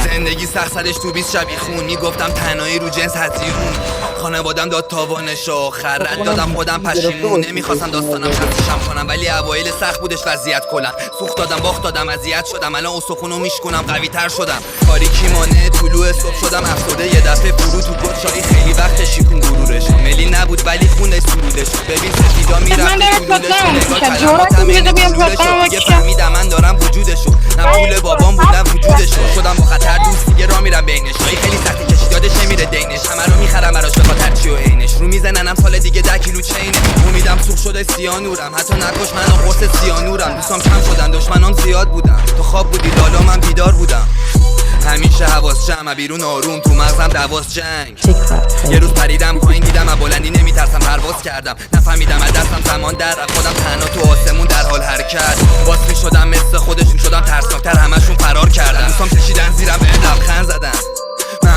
زندگی سخت سرش تو 20 شبی خون میگفتم تنهایی رو جنس هزیون خانوادم داد تاوانش آخر رد دادم خودم پشیمون نمیخواستم داستانم شخصیشم کنم ولی اوایل سخت بودش وضعیت کلا سوخت دادم باخت دادم اذیت شدم الان استخونو میشکنم قوی تر شدم تاریکی مانه طلوع صبح شدم افسرده یه دفعه فرو تو گوشایی خیلی وقت شیکون غرورش ملی نبود ولی خونش سرودش ببین سفیدا میرفت دیگه فهمیدم من دارم وجودشو نه پول بابام بودم وجودشو شدم با خطر دوست دیگه را میرم بینش جایی خیلی سختی کشید یادش نمیره دینش همه رو میخرم براش به خاطر چی و عینش رو میزننم سال دیگه 10 کیلو چینه امیدم سوخت شده سیانورم حتی نکش منو قرص سیانورم دوستام کم شدن دشمنام زیاد بودن تو خواب بودی لالا من بیدار بودم همیشه حواس جمع بیرون آروم تو مغزم دواس جنگ یه روز پریدم پایین دیدم از بلندی نمیترسم پرواز کردم نفهمیدم از دستم زمان در رفت خودم تنها تو آسمون در حال حرکت باز میشدم مثل خودشون شدم ترسناکتر همشون فرار کردن دوستام کشیدن زیرم به لبخند زدن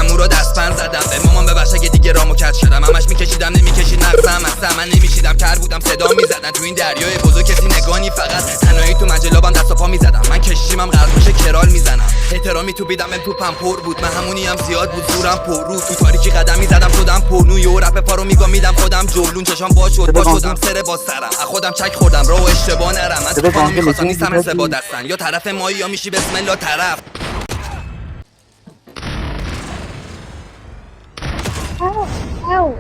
مامورا دستپن زدم به مامان ببخش اگه دیگه رامو کج شدم همش میکشیدم نمیکشید مغزم اصلا من نمیشیدم کر بودم صدا میزدن تو این دریای بزرگ کسی نگانی فقط تنهایی تو مجلابم دست و پا میزدم من کشیمم غرق بشه کرال میزنم احترامی تو بیدم توپم پر بود من همونیم زیاد بود زورم پر رو تو تاریکی قدم میزدم شدم پرنو یه رپ پارو میگم میدم خودم جولون چشام باز شد باز شدم سر با سرم از خودم چک خوردم راه اشتباه نرم من تو خانم میخواستم نیستم مثل با دستن یا طرف مایی یا میشی بسم الله طرف Ow, ow,